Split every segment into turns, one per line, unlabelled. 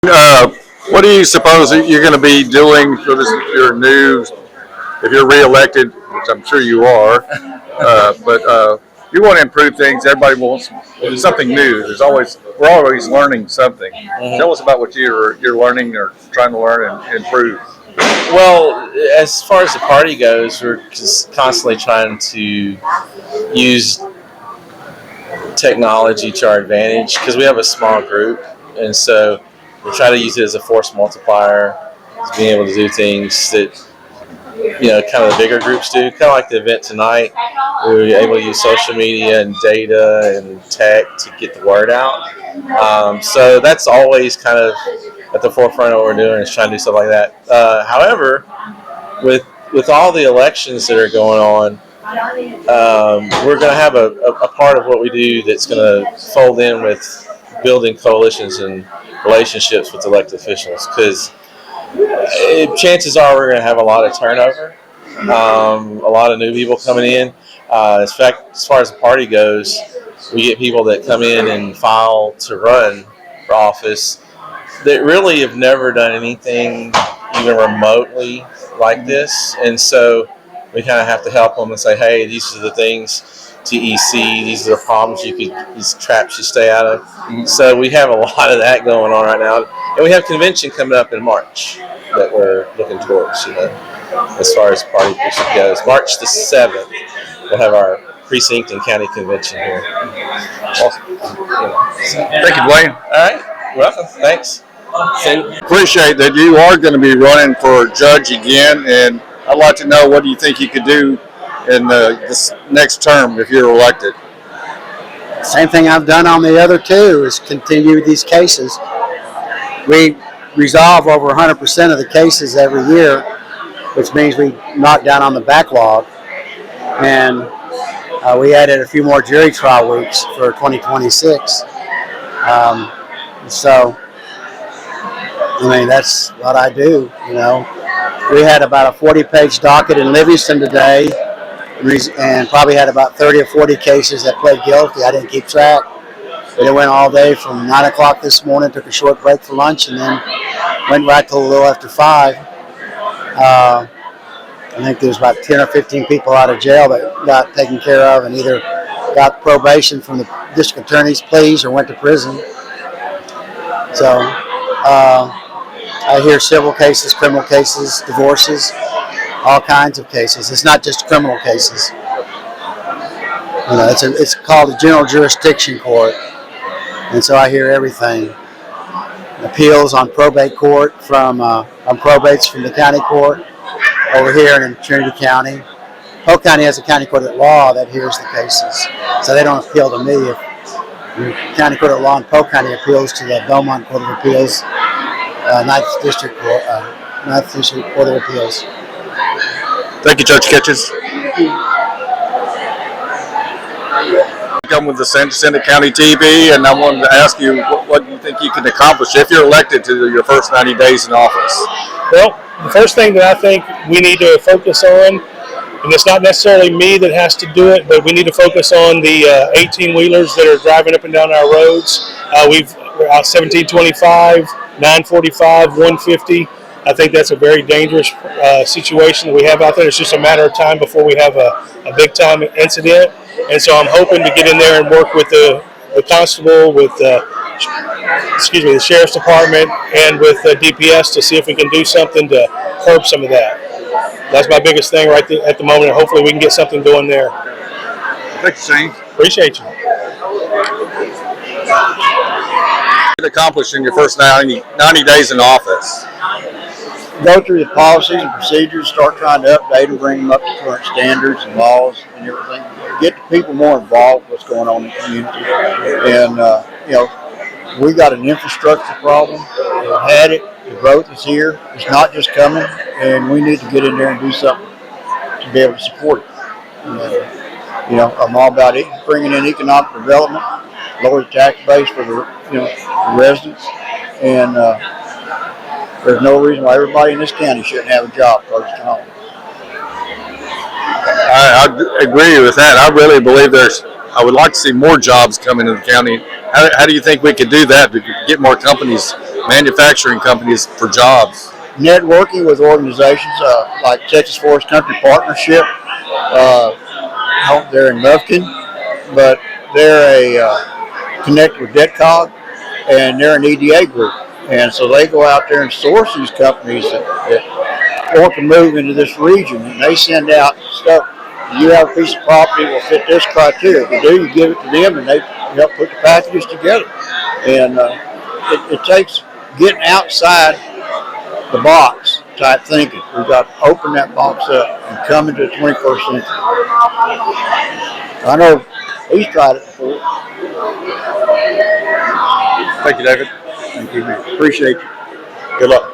What do you suppose that you're going to be doing for this, if you're reelected, which I'm sure you are, but you want to improve things. Everybody wants something new. We're always learning something. Tell us about what you're learning or trying to learn and improve.
Well, as far as the party goes, we're just constantly trying to use technology to our advantage because we have a small group, and so we try to use it as a force multiplier, being able to do things that kind of the bigger groups do, kind of like the event tonight. We were able to use social media and data and tech to get the word out. So that's always kind of at the forefront of what we're doing, is trying to do stuff like that. However, with all the elections that are going on, we're going to have a part of what we do that's going to fold in with building coalitions and relationships with elected officials, because chances are we're going to have a lot of turnover, a lot of new people coming in. In fact, as far as the party goes, we get people that come in and file to run for office that really have never done anything even remotely like this, and so we kind of have to help them and say, hey, these are the things to EC, these are the problems these traps you stay out of. So we have a lot of that going on right now, and we have a convention coming up in March that we're looking towards, as far as party pushing goes. March the 7th, we'll have our precinct and county convention here.
Awesome. Thank you, Dwayne.
All right, welcome. Thanks.
Appreciate that you are going to be running for judge again, and I'd like to know, what do you think you could do in this next term if you're elected?
Same thing I've done on the other two, is continue these cases. We resolve over 100% of the cases every year, which means we knock down on the backlog. And we added a few more jury trial weeks for 2026. So, that's what I do, We had about a 40-page docket in Livingston today, and probably had about 30 or 40 cases that pled guilty. I didn't keep track, but it went all day from 9 o'clock this morning, took a short break for lunch, and then went right till a little after 5. I think there's about 10 or 15 people out of jail that got taken care of and either got probation from the district attorney's pleas or went to prison. So I hear civil cases, criminal cases, divorces, all kinds of cases. It's not just criminal cases. It's called a general jurisdiction court, and so I hear everything. Appeals on probate court on probates from the county court over here in Trinity County. Polk County has a county court of law that hears the cases, so they don't appeal to me. If the county court of law in Polk County appeals to the Belmont Court of Appeals, Ninth District Court of Appeals.
Thank you, Judge Kitchens. Come with the San Jacinto County TV, and I wanted to ask you what you think you can accomplish if you're elected to your first 90 days in office.
Well, the first thing that I think we need to focus on, and it's not necessarily me that has to do it, but we need to focus on the 18-wheelers that are driving up and down our roads. We're out 1725, 945, 150. I think that's a very dangerous situation that we have out there. It's just a matter of time before we have a big-time incident. And so I'm hoping to get in there and work with the constable, with the sheriff's department, and with DPS to see if we can do something to curb some of that. That's my biggest thing at the moment, and hopefully we can get something going there.
Thanks, Shane.
Appreciate you.
Accomplish in your first 90 days in office?
Go through the policies and procedures, start trying to update them, bring them up to current standards and laws and everything. Get the people more involved with what's going on in the community. And, we got an infrastructure problem. We've had it. The growth is here. It's not just coming, and we need to get in there and do something to be able to support it. I'm all about it, bringing in economic development, lower the tax base for the residents, and there's no reason why everybody in this county shouldn't have a job close to home.
I agree with that. I really believe I would like to see more jobs come into the county. How do you think we could do that to get more companies manufacturing companies for jobs?
Networking with organizations like Texas Forest Country Partnership. They're in Lufkin, but they're a connect with DETCOG, and they're an EDA group. And so they go out there and source these companies that want to move into this region, and they send out stuff. You have a piece of property that will fit this criteria. If you do, you give it to them, and they help put the packages together. And it takes getting outside the box type thinking. We've got to open that box up and come into the 21st century. I know he's tried it before.
Thank you, David.
Thank you, man. Appreciate you.
Good luck.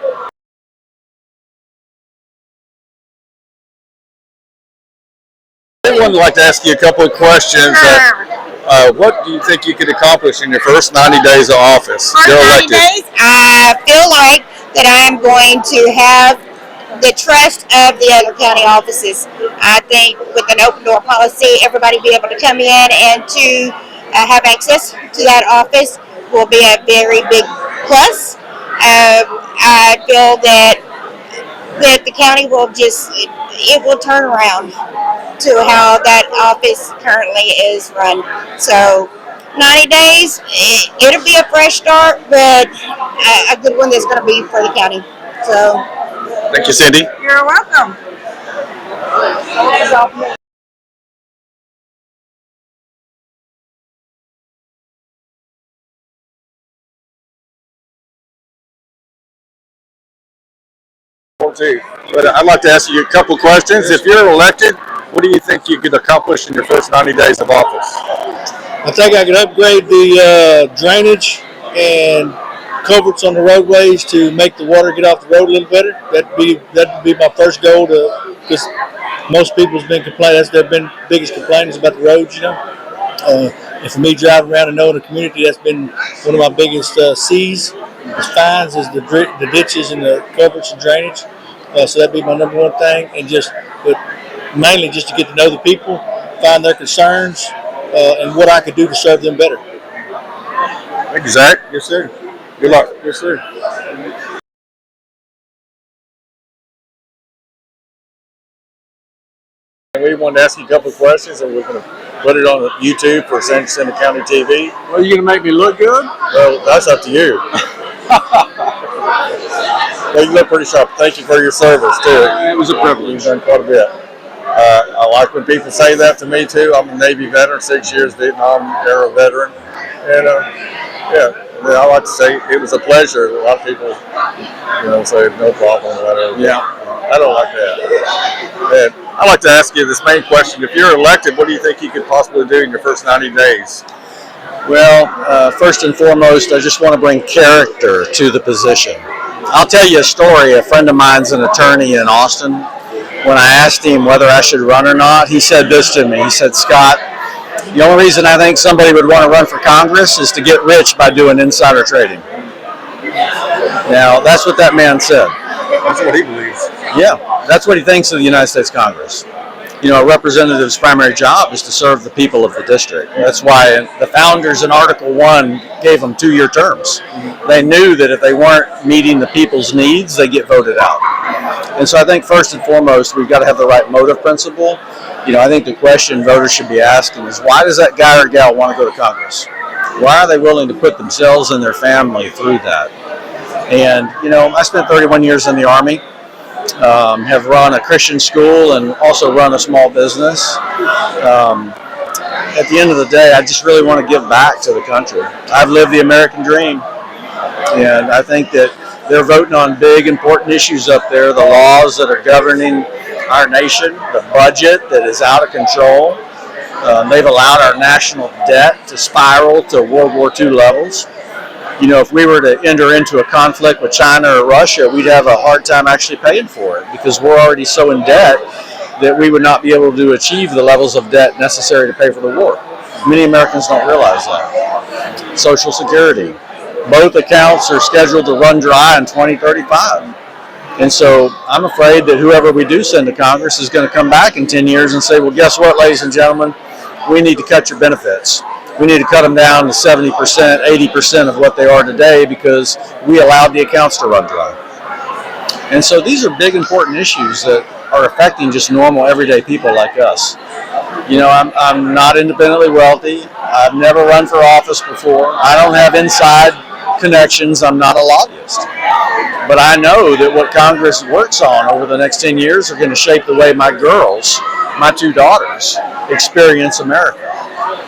I would like to ask you a couple of questions. What do you think you could accomplish in your first 90 days of office?
First 90 days, I feel like that I'm going to have the trust of the other county offices. I think with an open door policy, everybody be able to come in and to have access to that office will be a very big plus. I feel that the county will it will turn around to how that office currently is run. So 90 days, it'll be a fresh start, but a good one that's going to be for the county. So,
thank you, Cindy.
You're welcome.
But I'd like to ask you a couple questions. If you're elected, what do you think you could accomplish in your first 90 days of office?
I think I could upgrade the drainage and culverts on the roadways to make the water get off the road a little better. That'd be my first goal, because most people's been complaining. That's their biggest complaints about the roads, you know. And for me driving around and knowing the community, that's been one of my biggest C's. Fines is the ditches and the culverts and drainage. So that'd be my number one thing, and but mainly just to get to know the people, find their concerns, and what I could do to serve them better.
Thank you, Zach.
Yes, sir.
Good luck.
Yes, sir.
We wanted to ask you a couple of questions, and we're going to put it on YouTube for San Jacinto County TV.
Well, you gonna make me look good?
Well, that's up to you. Well, you look pretty sharp. Thank you for your service, too.
It was a privilege.
You've done quite a bit. I like when people say that to me, too. I'm a Navy veteran, 6 years Vietnam era veteran. And, I like to say it was a pleasure. A lot of people, say no problem or whatever.
Yeah.
I don't like that. And I'd like to ask you this main question. If you're elected, what do you think you could possibly do in your first 90 days?
Well, first and foremost, I just want to bring character to the position. I'll tell you a story. A friend of mine's an attorney in Austin. When I asked him whether I should run or not, he said this to me. He said, "Scott, the only reason I think somebody would want to run for Congress is to get rich by doing insider trading." Now, that's what that man said.
That's what he believes.
Yeah, that's what he thinks of the United States Congress. A representative's primary job is to serve the people of the district. That's why the founders in Article 1 gave them 2-year terms. They knew that if they weren't meeting the people's needs, they get voted out. And so I think first and foremost, we've got to have the right motive principle. I think the question voters should be asking is, why does that guy or gal want to go to Congress? Why are they willing to put themselves and their family through that? And, I spent 31 years in the Army. Have run a Christian school and also run a small business. At the end of the day, I just really want to give back to the country. I've lived the American dream, and I think that they're voting on big, important issues up there, the laws that are governing our nation, the budget that is out of control. They've allowed our national debt to spiral to World War II levels. If we were to enter into a conflict with China or Russia, we'd have a hard time actually paying for it because we're already so in debt that we would not be able to achieve the levels of debt necessary to pay for the war. Many Americans don't realize that. Social Security. Both accounts are scheduled to run dry in 2035. And so I'm afraid that whoever we do send to Congress is going to come back in 10 years and say, well, guess what, ladies and gentlemen? We need to cut your benefits.
we need to cut them down to 70%, 80% of what they are today because we allowed the accounts to run dry. And so these are big, important issues that are affecting just normal, everyday people like us. You know, I'm not independently wealthy. I've never run for office before. I don't have inside connections. I'm not a lobbyist. But I know that what Congress works on over the next 10 years are going to shape the way my girls, my 2 daughters, experience America.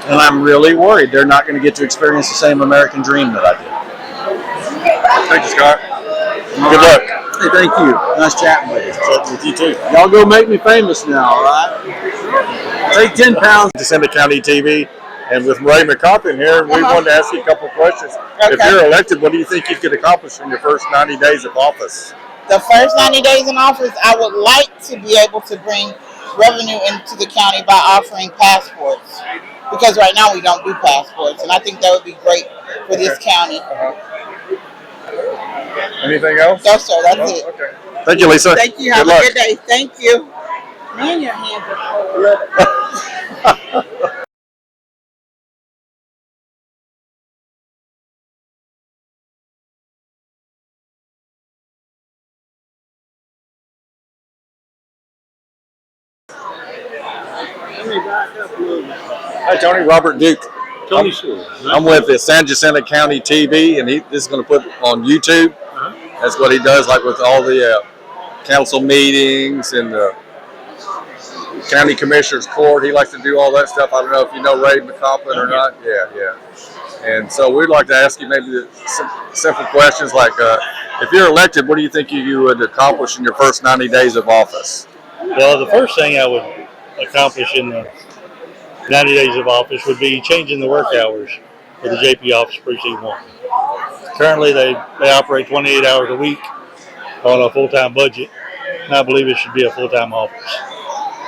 And I'm really worried they're not going to get to experience the same American dream that I did.
Thank you, Scott.
Good luck. Hey, thank you. Nice chatting with you. Chatting with you too. Y'all go make me famous now, all right? Take 10 pounds.
Jacinto County TV, and with Ray McCoppin here, we wanted to ask you a couple of questions. If
Okay.
you're elected, what do you think you could accomplish in your first 90 days of office?
The first 90 days in office, I would like to be able to bring revenue into the county by offering passports. Because right now we don't do passports, and I think that would be great for this county.
Anything else?
No, sir, that's
No?
it.
Okay. Thank you, Lisa.
Thank you. Have
Good luck.
a good day. Thank you. Man, your hands are cold.
Hi, Tony. Robert Duke.
Tony
I'm with the San Jacinto County TV, and this is going to put on YouTube. That's what he does, like with all the council meetings and the county commissioner's court. He likes to do all that stuff. I don't know if you know Ray McCoppin or not. Yeah. And so we'd like to ask you maybe some simple questions like, if you're elected, what do you think you would accomplish in your first 90 days of office?
Well, the first thing I would accomplish in the 90 days of office would be changing the work hours for the JP office precinct 1. Currently, they operate 28 hours a week on a full-time budget, and I believe it should be a full-time office.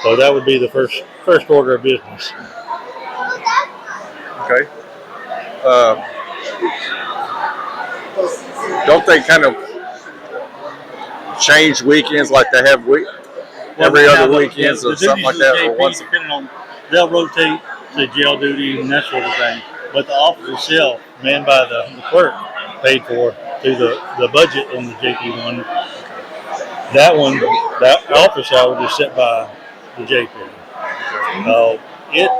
So that would be the first order of business.
Okay. Don't they kind of change weekends like they have every other weekends or something like that? Or once
depending on, they'll rotate to jail duty and that sort of thing. But the office itself, manned by the clerk, paid for through the budget on the JP1. That office hour is set by the JP. It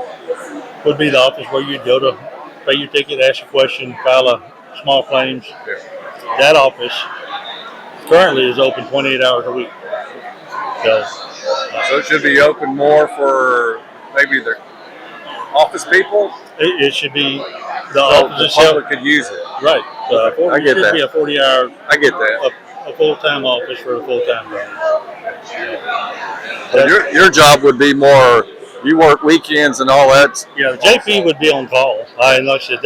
would be the office where you'd go to pay your ticket, ask a question, file a small claims. That office currently is open 28 hours a week.
So it should be open more for maybe the office people?
It should be the
So
office
the
itself.
public could use it.
Right.
I get
it should
that.
be a 40-hour,
I get that.
a full-time office for a full-time job.
But your job would be more, you work weekends and all that.
Yeah, the JP would be on call. Like I said,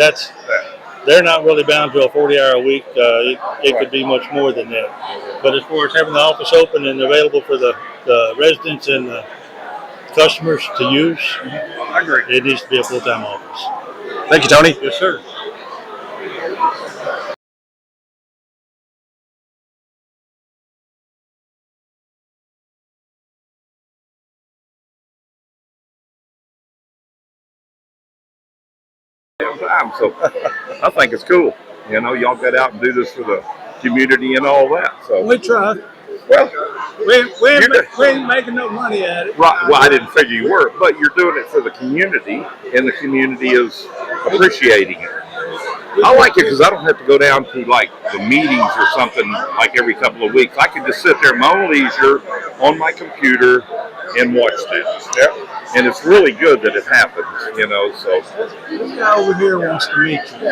they're not really bound to a 40-hour a week. It could be much more than that. But as far as having the office open and available for the residents and the customers to use,
I agree.
it needs to be a full-time office.
Thank you, Tony.
Yes, sir.
Time, so I think it's cool. You know, y'all got out and do this for the community and all that. So
We try.
well,
We ain't making no money at it.
right. Well, I didn't figure you were, but you're doing it for the community, and the community is appreciating it. I like it because I don't have to go down to like the meetings or something like every couple of weeks. I can just sit there at my own leisure on my computer and watch this.
Yep.
And it's really good that it happens, you know. So
This guy over here wants to meet you.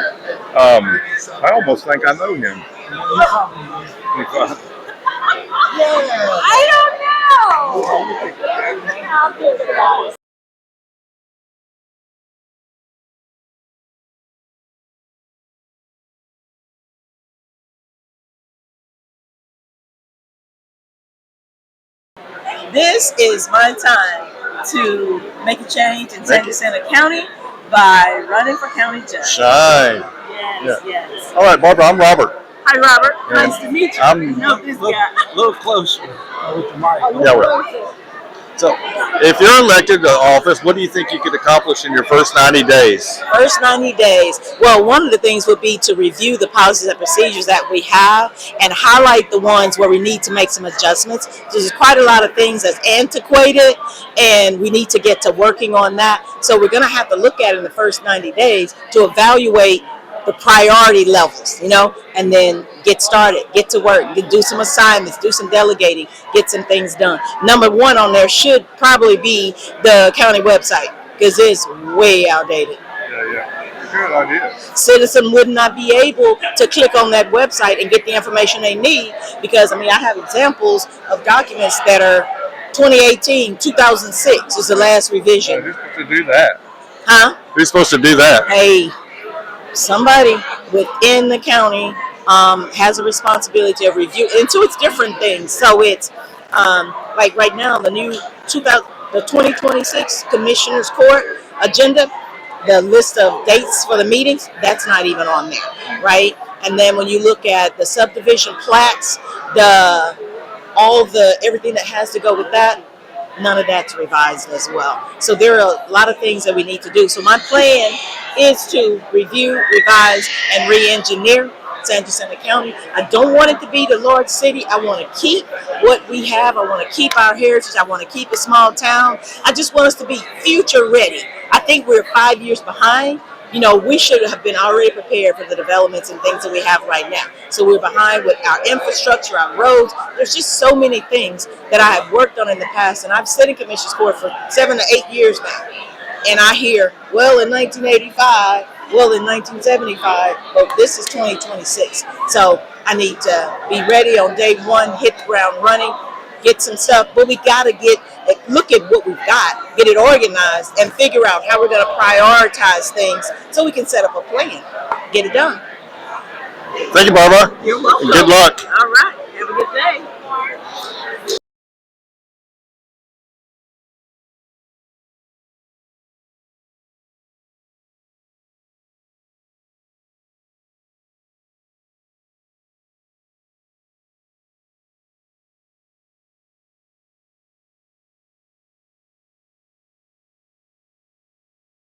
I almost think I know him.
This is my time to make a change in San Jacinto County by running for county judge.
Shine.
Yes.
All right, Barbara, I'm Robert.
Hi, Robert.
And
Nice to meet you.
I'm-
know this guy.
A little closer with the mic.
Yeah, well. So, if you're elected to office, what do you think you could accomplish in your first 90 days?
First 90 days. Well, one of the things would be to review the policies and procedures that we have and highlight the ones where we need to make some adjustments. There's quite a lot of things that's antiquated, and we need to get to working on that. So we're going to have to look at it in the first 90 days to evaluate the priority levels, you know, and then get started, get to work, do some assignments, do some delegating, get some things done. Number one on there should probably be the county website because it's way outdated.
Yeah. Good idea.
Citizen would not be able to click on that website and get the information they need because, I mean, I have examples of documents that are 2018, 2006 is the last revision.
Who's supposed to do that?
Huh?
Who's supposed to do that?
Hey, somebody within the county has a responsibility of review, and so it's different things. So it's like right now, the new 2026 Commissioners Court agenda, the list of dates for the meetings, that's not even on there, right? And then when you look at the subdivision plats, everything that has to go with that, none of that's revised as well. So there are a lot of things that we need to do. So my plan is to review, revise, and re-engineer San Jacinto County. I don't want it to be the large city. I want to keep what we have. I want to keep our heritage. I want to keep a small town. I just want us to be future ready. I think we're 5 years behind. You know, we should have been already prepared for the developments and things that we have right now. So we're behind with our infrastructure, our roads. There's just so many things that I have worked on in the past, and I've sat in Commissioners Court for 7 to 8 years now. And I hear, well, in 1985, well, in 1975, but this is 2026. So I need to be ready on day one, hit the ground running, get some stuff, but we got to look at what we've got, get it organized, and figure out how we're going to prioritize things so we can set up a plan, get it done.
Thank you, Barbara.
You're welcome.
And good luck.
All right. Have a good day.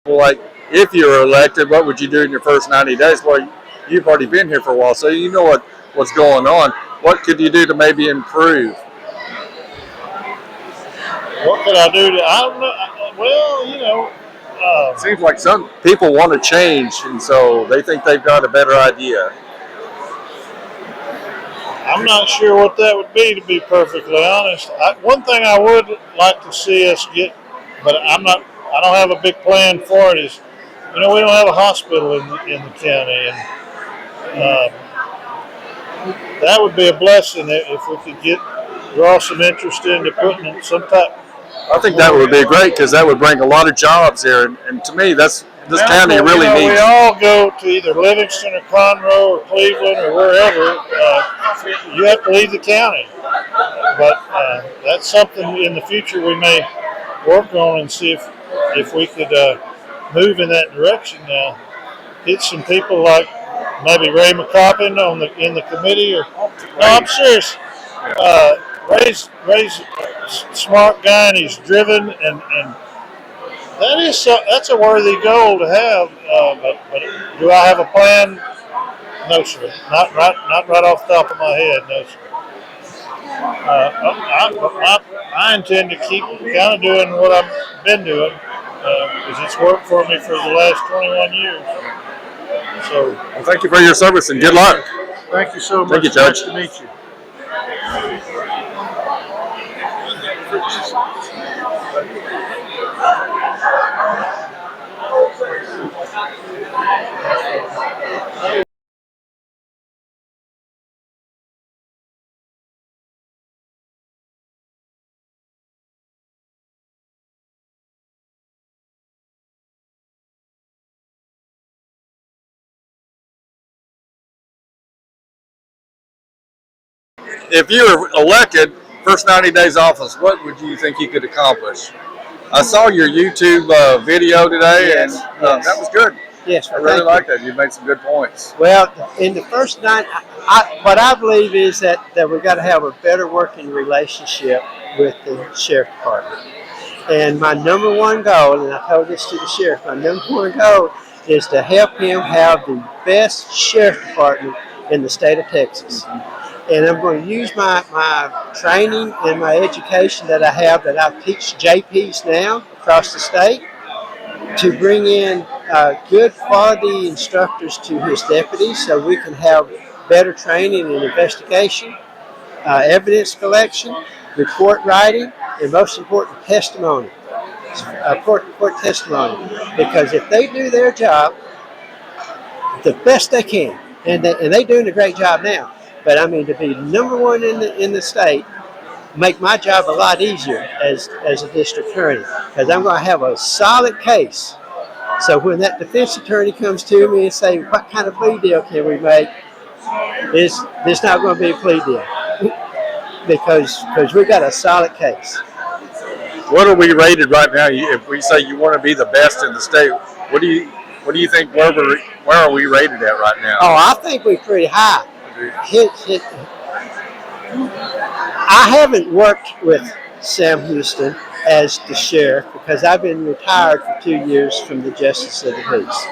Like, if you were elected, what would you do in your first 90 days? Well, you've already been here for a while, so you know what's going on. What could you do to maybe improve?
What could I do to, I don't know, well, you know.
It seems like some people want to change, and so they think they've got a better idea.
I'm not sure what that would be, to be perfectly honest. One thing I would like to see us get, but I don't have a big plan for it, is, you know, we don't have a hospital in the county, and that would be a blessing if we could draw some interest into putting in some type.
I think that would be great because that would bring a lot of jobs here, and to me, this county really needs.
We all go to either Livingston or Conroe or Cleveland or wherever. You have to leave the county, but that's something in the future we may work on and see if we could move in that direction now. Get some people like maybe Ray McCoppin in the committee, or no, I'm serious. Ray's a smart guy, and he's driven, and that's a worthy goal to have. But do I have a plan? No, sir. Not right off the top of my head. No, sir. I intend to keep kind of doing what I've been doing because it's worked for me for the last 21 years. So,
well, thank you for your service and good luck.
Thank you so much.
Thank you, Judge.
Nice to meet you.
If you were elected, first 90 days office, what would you think you could accomplish? I saw your YouTube video today,
Yes,
and
yes.
that was good.
Yes,
I really like that. You made some good points.
Well, in the first 9, what I believe is that we've got to have a better working relationship with the sheriff department.
And my number one goal, and I told this to the sheriff, my number one goal is to help him have the best sheriff department in the state of Texas. And I'm going to use my training and my education that I have, that I teach JPs now across the state, to bring in good quality instructors to his deputies so we can have better training and investigation, evidence collection, report writing, and most important, testimony. Court testimony. Because if they do their job the best they can, and they're doing a great job now, but I mean, to be number one in the state, make my job a lot easier as a district attorney, because I'm going to have a solid case. So when that defense attorney comes to me and say, what kind of plea deal can we make, it's not going to be a plea deal, because we got a solid case.
What are we rated right now? If we say you want to be the best in the state, what do you think? Where are we rated at right now?
Oh, I think we're pretty high. I haven't worked with Sam Houston as the sheriff because I've been retired for 2 years from the Justice of the Peace.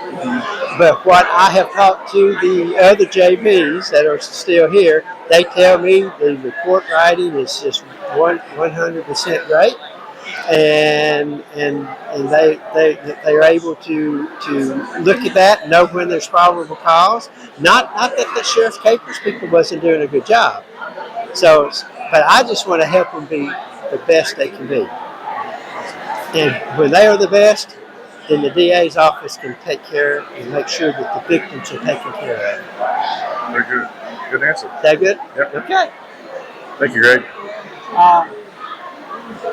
But what I have talked to the other JBs that are still here, they tell me the report writing is just 100% great. And they're able to look at that and know when there's probable cause. Not that the sheriff's capers people wasn't doing a good job. So, but I just want to help them be the best they can be. And when they are the best, then the DA's office can take care and make sure that the victims are taken care of.
Very good. Good answer.
Is that good?
Yep.
Okay.
Thank you, Greg.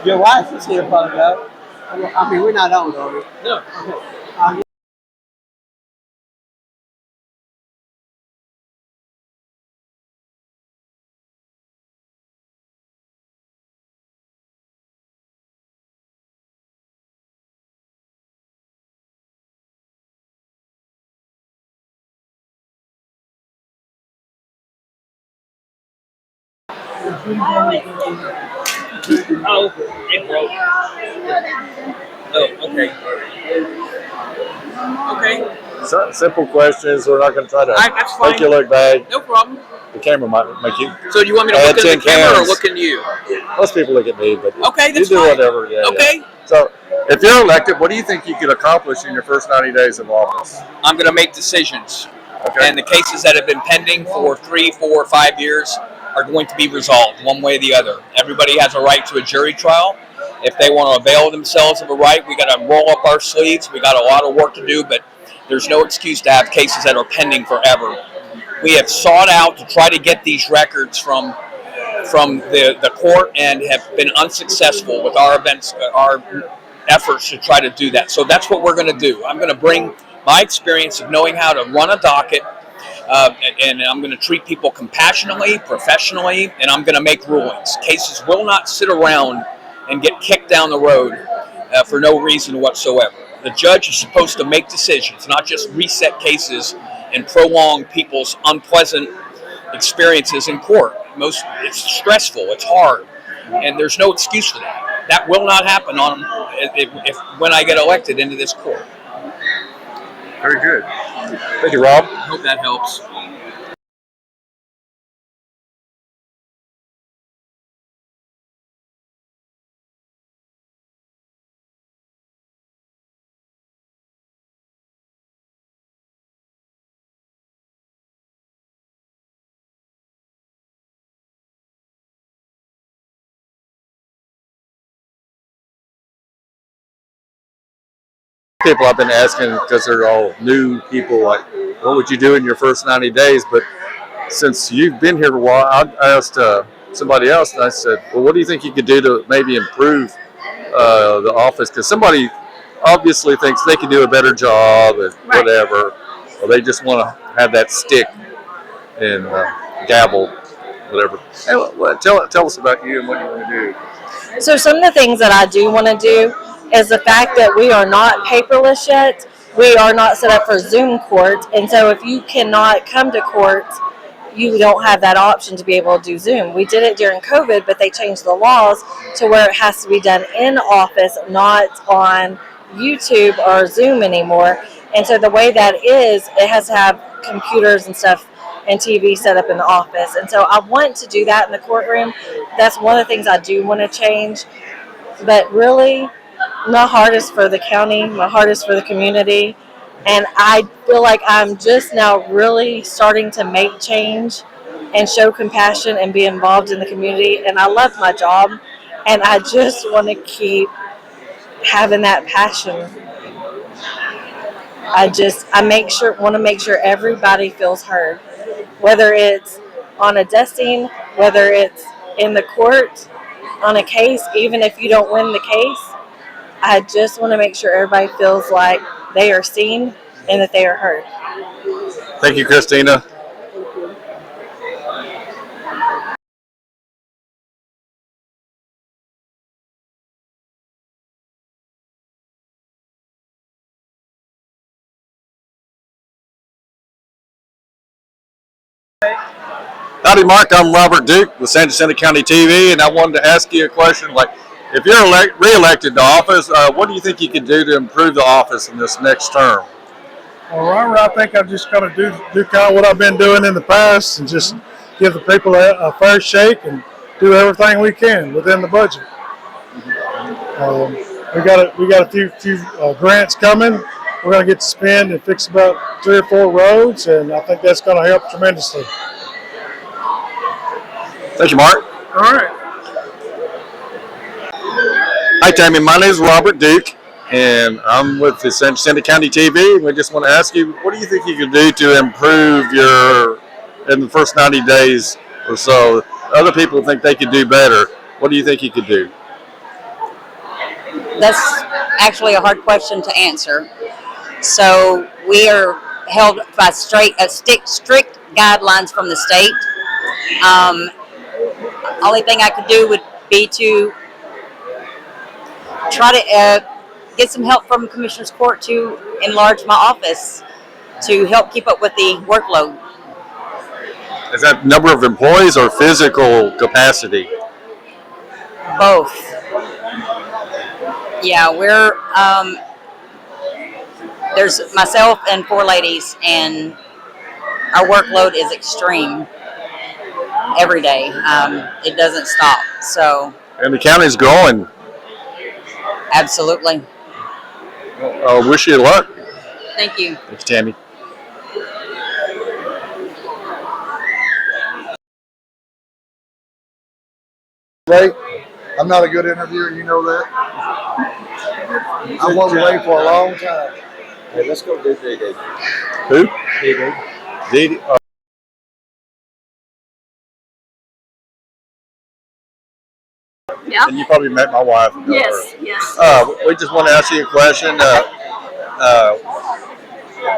Your wife is here, probably, though. I mean, we're not on, are we? No. Okay.
Oh, it broke. Oh, okay. Okay.
So, simple questions. We're not going to try to
That's fine.
make you look bad.
No problem.
The camera might make you.
So do you want me to look at the camera or look at you?
Most people look at me, but
okay, that's
you do
fine.
whatever. Yeah,
okay.
Yeah. So, if you're elected, what do you think you could accomplish in your first 90 days of office?
I'm going to make decisions.
Okay.
And the cases that have been pending for 3, 4, 5 years are going to be resolved one way or the other. Everybody has a right to a jury trial. If they want to avail themselves of a right, we got to roll up our sleeves. We got a lot of work to do, but there's no excuse to have cases that are pending forever. We have sought out to try to get these records from the court and have been unsuccessful with our efforts to try to do that. So that's what we're going to do. I'm going to bring my experience of knowing how to run a docket, and I'm going to treat people compassionately, professionally, and I'm going to make rulings. Cases will not sit around and get kicked down the road for no reason whatsoever. The judge is supposed to make decisions, not just reset cases and prolong people's unpleasant experiences in court. It's stressful, it's hard, and there's no excuse for that. That will not happen when I get elected into this court.
Very good. Thank you, Rob.
I hope that helps.
People I've been asking, because they're all new people, like, what would you do in your first 90 days? But since you've been here for a while, I asked somebody else, and I said, well, what do you think you could do to maybe improve the office? Because somebody obviously thinks they can do a better job and whatever, or they just want to have that stick and gavel, whatever. Hey, tell us about you and what you want to do.
So some of the things that I do want to do is the fact that we are not paperless yet. We are not set up for Zoom court, and so if you cannot come to court, you don't have that option to be able to do Zoom. We did it during COVID, but they changed the laws to where it has to be done in office, not on YouTube or Zoom anymore. And so the way that is, it has to have computers and stuff and TV set up in the office. And so I want to do that in the courtroom. That's one of the things I do want to change. But really, my heart is for the county, my heart is for the community. And I feel like I'm just now really starting to make change and show compassion and be involved in the community. And I love my job, and I just want to keep having that passion. I want to make sure everybody feels heard, whether it's on a dusting, whether it's in the court, on a case, even if you don't win the case. I just want to make sure everybody feels like they are seen and that they are heard.
Thank you, Christina. Howdy, Mark. I'm Robert Duke with San Jacinto County TV, and I wanted to ask you a question. Like, if you're re-elected to office, what do you think you could do to improve the office in this next term?
Well, Robert, I think I'm just going to do kind of what I've been doing in the past and just give the people a fair shake and do everything we can within the budget. We got a few grants coming. We're going to get to spend and fix about 3 or 4 roads, and I think that's going to help tremendously.
Thank you, Mark.
All right.
Hi, Tammy. My name is Robert Duke, and I'm with the San Jacinto County TV. We just want to ask you, what do you think you could do to improve in the first 90 days or so? Other people think they could do better. What do you think you could do?
That's actually a hard question to answer. So we are held by strict guidelines from the state. Only thing I could do would be to try to get some help from Commissioner's Court to enlarge my office to help keep up with the workload.
Is that number of employees or physical capacity?
Both. Yeah, we're there's myself and 4 ladies, and our workload is extreme every day. It doesn't stop. So.
And the county's growing.
Absolutely.
Well, wish you luck.
Thank you.
Thanks, Tammy.
Right? I'm not a good interviewer, you know that. I was away for a long time. Hey, let's go do DD.
Who?
DD.
DD.
Yeah.
And you probably met my wife.
Yes, yes.
We just want to ask you a question. I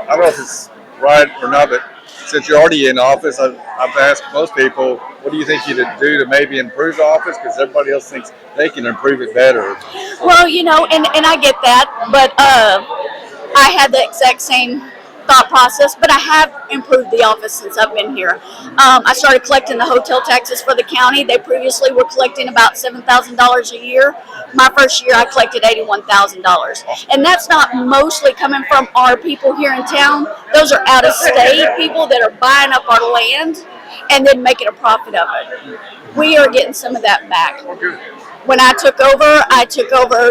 don't know if it's right or not, but since you're already in office, I've asked most people, what do you think you could do to maybe improve the office? Because everybody else thinks they can improve it better.
Well, you know, and I get that, but I had the exact same thought process, but I have improved the office since I've been here. I started collecting the hotel taxes for the county. They previously were collecting about $7,000 a year. My first year, I collected $81,000. And that's not mostly coming from our people here in town. Those are out-of-state people that are buying up our land and then making a profit of it. We are getting some of that back. When I took over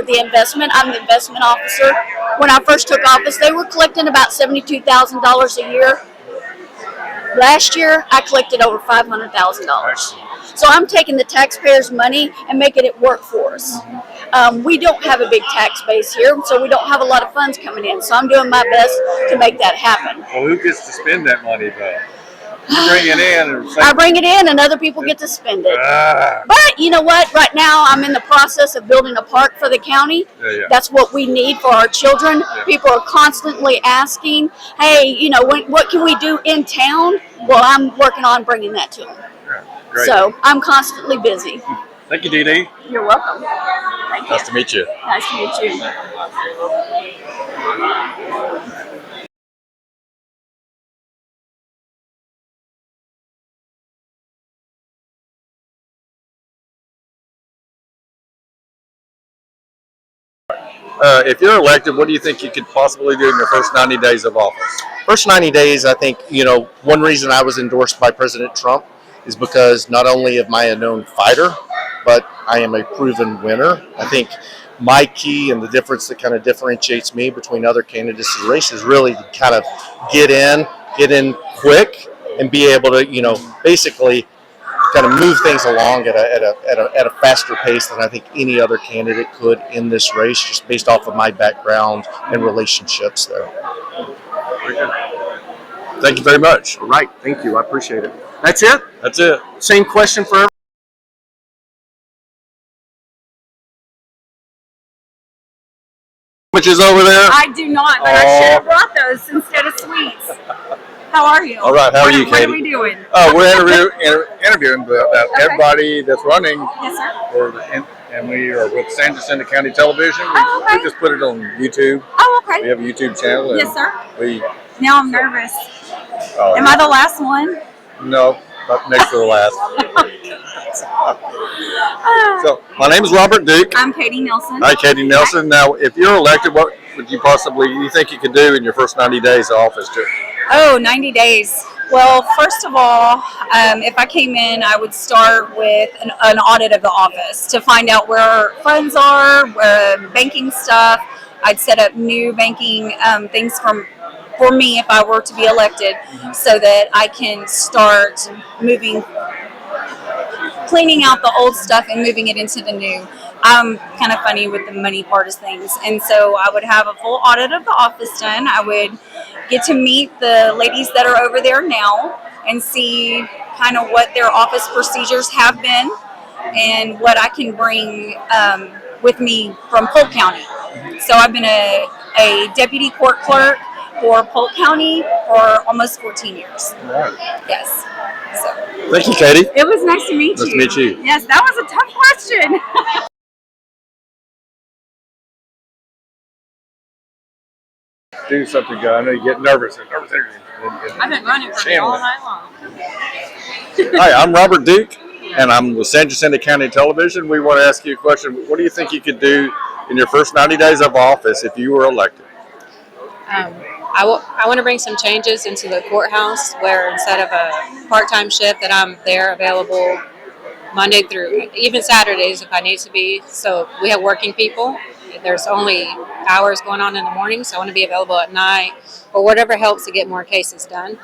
the investment. I'm the investment officer. When I first took office, they were collecting about $72,000 a year. Last year, I collected over $500,000. So I'm taking the taxpayers' money and making it work for us. We don't have a big tax base here, so we don't have a lot of funds coming in. So I'm doing my best to make that happen.
Well, who gets to spend that money, though? You bring it in.
I bring it in, and other people get to spend it. But you know what? Right now, I'm in the process of building a park for the county. That's what we need for our children. People are constantly asking, hey, you know, what can we do in town? Well, I'm working on bringing that to them.
Great.
So I'm constantly busy.
Thank you, Dee Dee.
You're welcome. Thank you.
Nice to meet you.
Nice to meet you.
If you're elected, what do you think you could possibly do in your first 90 days of office?
First 90 days, I think, one reason I was endorsed by President Trump is because not only am I a known fighter, but I am a proven winner. I think my key and the difference that kind of differentiates me between other candidates in the race is really to kind of get in quick and be able to, basically kind of move things along at a faster pace than I think any other candidate could in this race, just based off of my background and relationships there.
Very good. Thank you very much.
All right, thank you. I appreciate it. That's it?
That's it.
Same question for everyone.
Which is over there?
I do not, but I should have brought those instead of sweets. How are you?
All right, how are you, Katie?
What are we doing?
We're interviewing about everybody that's running.
Yes, sir.
And we are with San Jacinto County Television. We just put it on YouTube.
Oh, okay.
We have a YouTube channel. And
yes, sir.
We.
Now I'm nervous.
Oh,
Am I the last one?
No, not next to the last. So, my name is Robert Duke.
I'm Katie Nelson.
Hi, Katie Nelson. Now, if you're elected, what would you think you could do in your first 90 days of office?
Oh, 90 days. Well, first of all, if I came in, I would start with an audit of the office to find out where funds are, banking stuff. I'd set up new banking things for me if I were to be elected, so that I can start cleaning out the old stuff and moving it into the new. I'm kind of funny with the money part of things, and so I would have a full audit of the office done. I would get to meet the ladies that are over there now and see kind of what their office procedures have been and what I can bring with me from Polk County. So I've been a deputy court clerk for Polk County for almost 14 years.
Right.
Yes. So.
Thank you, Katie.
It was nice to meet you.
Nice to meet you.
Yes, that was a tough question.
Do something good. I know you get nervous.
I've been running for you all night long.
Hi, I'm Robert Duke, and I'm with San Jacinto County Television. We want to ask you a question. What do you think you could do in your first 90 days of office if you were elected?
I want to bring some changes into the courthouse, where instead of a part-time shift, that I'm there available Monday through even Saturdays if I need to be. So we have working people. There's only hours going on in the morning, so I want to be available at night or whatever helps to get more cases done.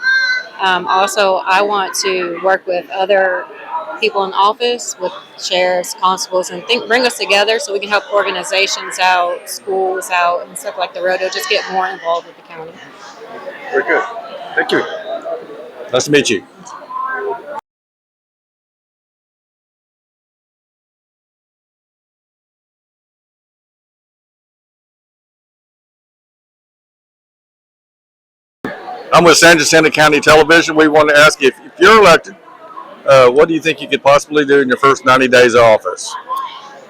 Also, I want to work with other people in office, with sheriffs, constables, and bring us together so we can help organizations out, schools out, and stuff like the rodeo, just get more involved with the county.
Very good. Thank you. Nice to meet you. I'm with San Jacinto County Television. We want to ask you, if you're elected, what do you think you could possibly do in your first 90 days of office?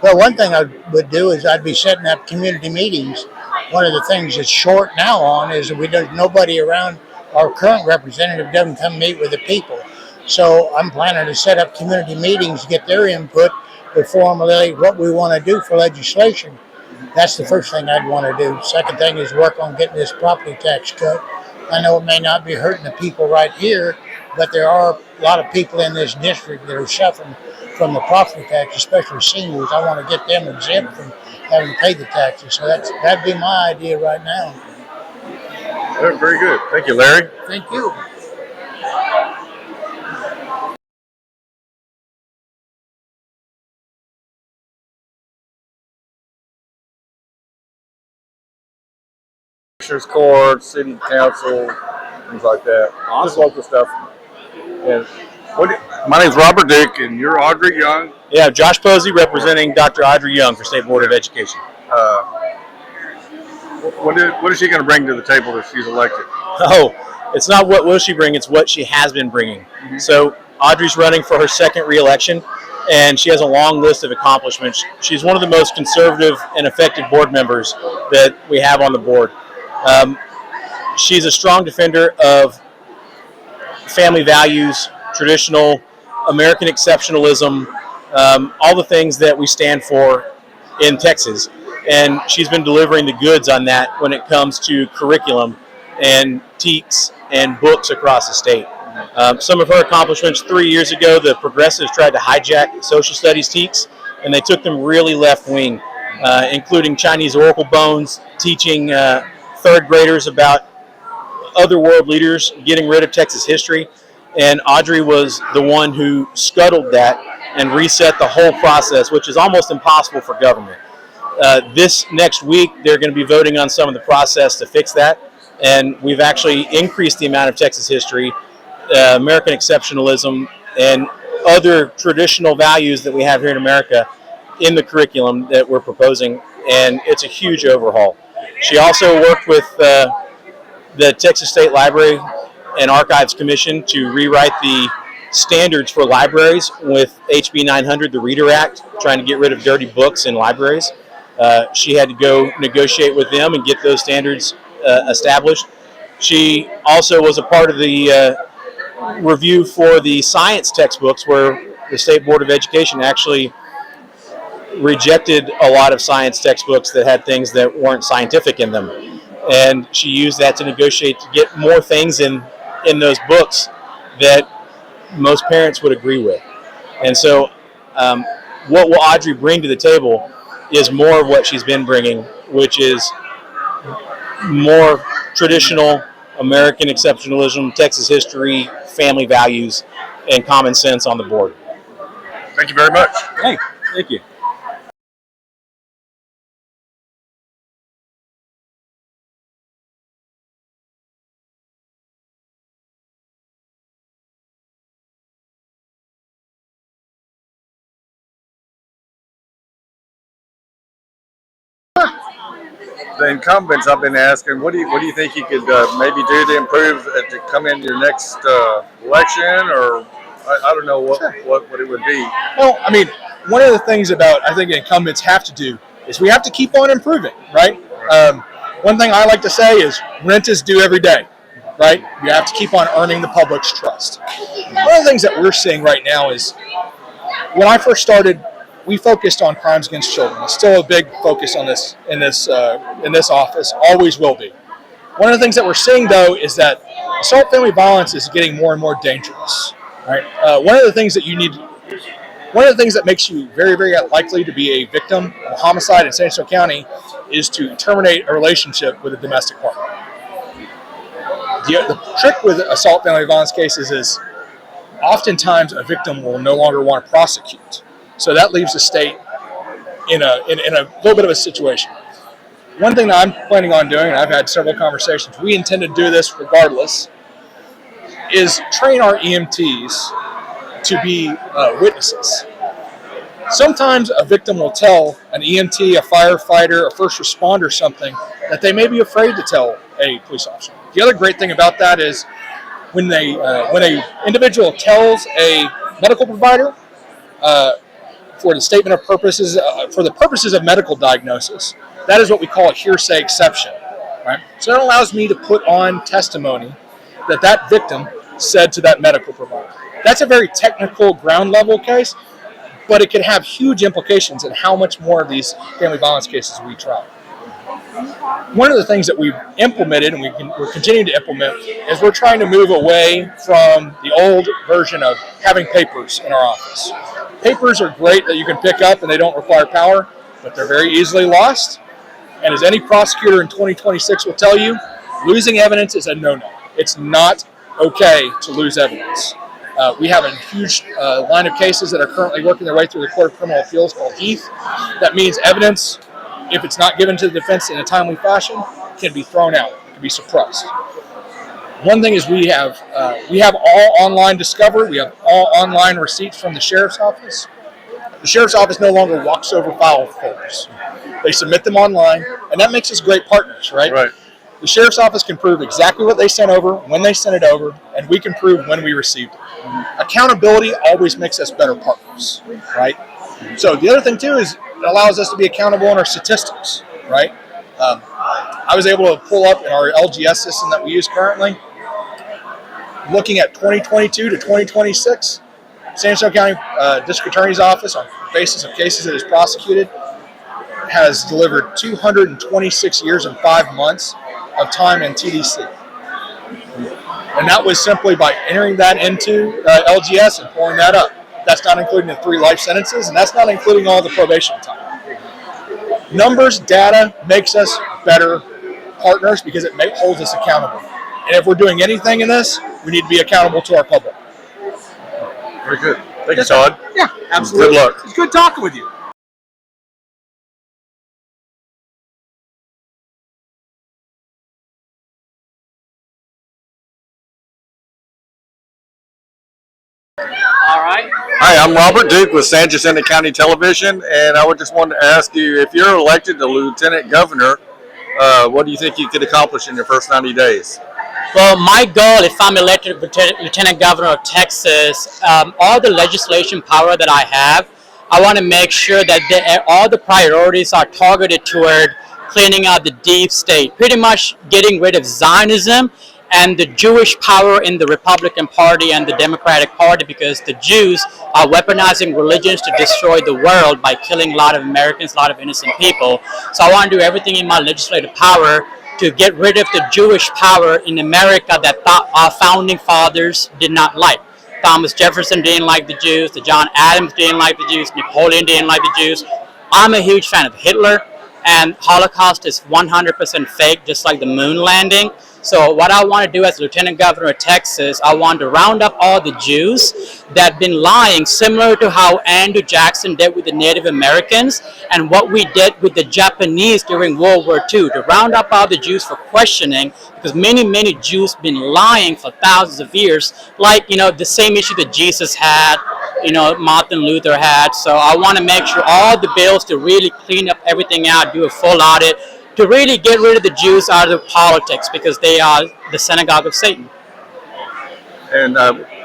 Well, one thing I would do is I'd be setting up community meetings. One of the things that's short now on is that there's nobody around. Our current representative doesn't come meet with the people. So I'm planning to set up community meetings, get their input to formulate what we want to do for legislation. That's the first thing I'd want to do. Second thing is work on getting this property tax cut. I know it may not be hurting the people right here, but there are a lot of people in this district that are suffering from the property tax, especially seniors. I want to get them exempt from having to pay the taxes. So that'd be my idea right now.
Very good. Thank you, Larry.
Thank you.
Commissioners Court, City Council, things like that. Awesome. Just local stuff. And my name's Robert Duke, and you're Audrey Young.
Yeah, Josh Posey representing Dr. Audrey Young for State Board of Education.
What is she going to bring to the table if she's elected?
Oh, it's not what will she bring, it's what she has been bringing. So Audrey's running for her second re-election, and she has a long list of accomplishments. She's one of the most conservative and effective board members that we have on the board. She's a strong defender of family values, traditional American exceptionalism, all the things that we stand for in Texas. and she's been delivering the goods on that when it comes to curriculum and TEKS and books across the state. Some of her accomplishments: 3 years ago, the progressives tried to hijack social studies TEKS, and they took them really left-wing, including Chinese oracle bones, teaching third graders about other world leaders, getting rid of Texas history. And Audrey was the one who scuttled that and reset the whole process, which is almost impossible for government. This next week, they're going to be voting on some of the process to fix that, and we've actually increased the amount of Texas history, American exceptionalism, and other traditional values that we have here in America in the curriculum that we're proposing, and it's a huge overhaul. She also worked with the Texas State Library and Archives Commission to rewrite the standards for libraries with HB 900, the Reader Act, trying to get rid of dirty books in libraries. She had to go negotiate with them and get those standards established. She also was a part of the review for the science textbooks, where the State Board of Education actually rejected a lot of science textbooks that had things that weren't scientific in them. And she used that to negotiate to get more things in those books that most parents would agree with. And so what will Audrey bring to the table is more of what she's been bringing, which is more traditional American exceptionalism, Texas history, family values, and common sense on the board.
Thank you very much.
Hey, thank you.
The incumbents, I've been asking, what do you think you could maybe do to improve to come in your next election, or I don't know what it would be.
Well, I mean, one of the things about I think incumbents have to do is we have to keep on improving, right? One thing I like to say is rent is due every day, right? You have to keep on earning the public's trust. One of the things that we're seeing right now is when I first started, we focused on crimes against children. It's still a big focus on this in this office, always will be. One of the things that we're seeing, though, is that assault family violence is getting more and more dangerous. Right. One of the things that makes you very, very likely to be a victim of a homicide in San Jacinto County is to terminate a relationship with a domestic partner. The trick with assault family violence cases is oftentimes a victim will no longer want to prosecute. So that leaves the state in a little bit of a situation. One thing that I'm planning on doing, and I've had several conversations, we intend to do this regardless, is train our EMTs to be witnesses. Sometimes a victim will tell an EMT, a firefighter, a first responder something that they may be afraid to tell a police officer. The other great thing about that is when an individual tells a medical provider for the statement of purposes, for the purposes of medical diagnosis, that is what we call a hearsay exception. Right? So that allows me to put on testimony that victim said to that medical provider. That's a very technical ground level case, but it can have huge implications in how much more of these family violence cases we try. One of the things that we've implemented and we're continuing to implement is we're trying to move away from the old version of having papers in our office. Papers are great that you can pick up and they don't require power, but they're very easily lost. And as any prosecutor in 2026 will tell you, losing evidence is a no-no. It's not okay to lose evidence. We have a huge line of cases that are currently working their way through the Court of Criminal Appeals called Heath. That means evidence, if it's not given to the defense in a timely fashion, can be thrown out, can be suppressed. One thing is we have all online discovery. We have all online receipts from the Sheriff's Office. The Sheriff's Office no longer walks over file folders. They submit them online, and that makes us great partners, right? Right. The Sheriff's Office can prove exactly what they sent over, when they sent it over, and we can prove when we received it. Accountability always makes us better partners, right? So the other thing, too, is it allows us to be accountable in our statistics, right? I was able to pull up in our LGS system that we use currently, looking at 2022 to 2026, San Jacinto County District Attorney's Office, on the basis of cases that is prosecuted, has delivered 226 years and 5 months of time in TDC. And that was simply by entering that into LGS and pulling that up. That's not including the 3 life sentences, and that's not including all the probation time. Numbers, data makes us better partners because it holds us accountable. And if we're doing anything in this, we need to be accountable to our public.
Very good. Thank you, Todd.
Yeah, absolutely.
Good luck.
It's good talking with you.
All right.
Hi, I'm Robert Duke with San Jacinto County Television, and I would just want to ask you, if you're elected to Lieutenant Governor, what do you think you could accomplish in your first 90 days?
Well, my goal, if I'm elected Lieutenant Governor of Texas, all the legislation power that I have, I want to make sure that all the priorities are targeted toward cleaning out the deep state, pretty much getting rid of Zionism and the Jewish power in the Republican Party and the Democratic Party, because the Jews are weaponizing religions to destroy the world by killing a lot of Americans, a lot of innocent people. So I want to do everything in my legislative power to get rid of the Jewish power in America that our founding fathers did not like. Thomas Jefferson didn't like the Jews, the John Adams didn't like the Jews, Napoleon didn't like the Jews. I'm a huge fan of Hitler, and Holocaust is 100% fake, just like the moon landing. So what I want to do as Lieutenant Governor of Texas, I want to round up all the Jews that have been lying, similar to how Andrew Jackson did with the Native Americans and what we did with the Japanese during World War II, to round up all the Jews for questioning, because many Jews have been lying for thousands of years, like, you know, the same issue that Jesus had, you know, Martin Luther had. So I want to make sure all the bills to really clean up everything out, do a full audit, to really get rid of the Jews out of politics, because they are the synagogue of Satan.
And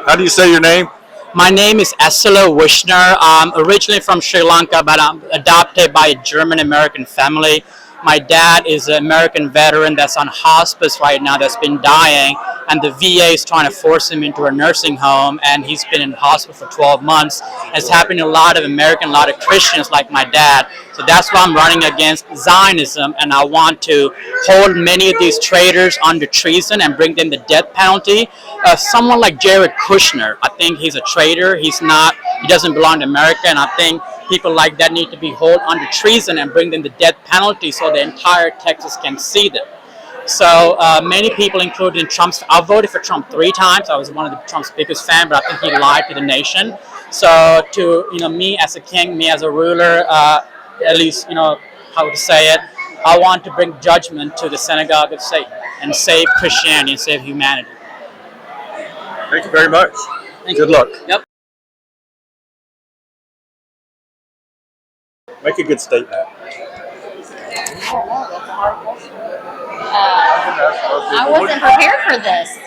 how do you say your name?
My name is ESALA WUESCHNER. I'm originally from Sri Lanka, but I'm adopted by a German-American family. My dad is an American veteran that's on hospice right now, that's been dying, and the VA is trying to force him into a nursing home, and he's been in hospital for 12 months. It's happening to a lot of Americans, a lot of Christians like my dad. So that's why I'm running against Zionism, and I want to hold many of these traitors under treason and bring them the death penalty. Someone like Jared Kushner, I think he's a traitor. He doesn't belong to America, and I think people like that need to be held under treason and bring them the death penalty so the entire Texas can see them. So many people, including Trump's, I voted for Trump 3 times. I was one of Trump's biggest fans, but I think he lied to the nation. So to, me as a king, me as a ruler, at least, how to say it, I want to bring judgment to the synagogue of Satan and save Christianity and save humanity.
Thank you very much.
Thank
Good
you.
luck.
Yep.
Make a good statement.
I wasn't prepared for this.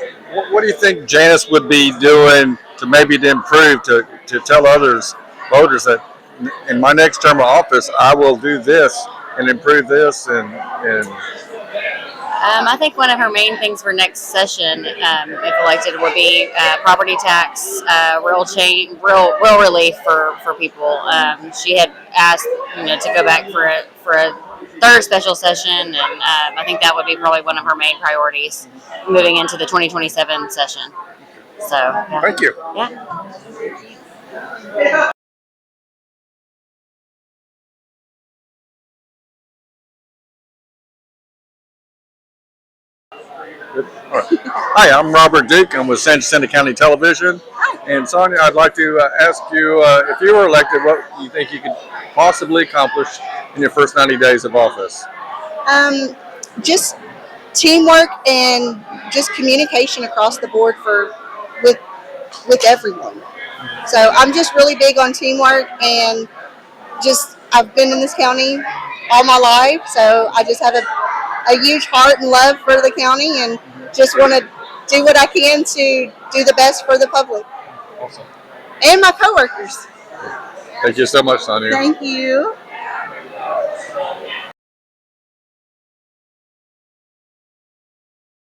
What do you think Janice would be doing to maybe improve, to tell voters that in my next term of office, I will do this and improve this and
I think one of her main things for next session, if elected, would be property tax, real relief for people. She had asked, to go back for a 3rd special session, and I think that would be probably one of her main priorities moving into the 2027 session. So, yeah.
Thank you.
Yeah.
All right. Hi, I'm Robert Duke. I'm with San Jacinto County Television. And Sonya, I'd like to ask you, if you were elected, what do you think you could possibly accomplish in your first 90 days of office?
Just teamwork and just communication across the board with everyone. So I'm just really big on teamwork, and I've been in this county all my life, so I just have a huge heart and love for the county, and just want to do what I can to do the best for the public.
Awesome.
And my coworkers.
Thank you so much, Sonya.
Thank you.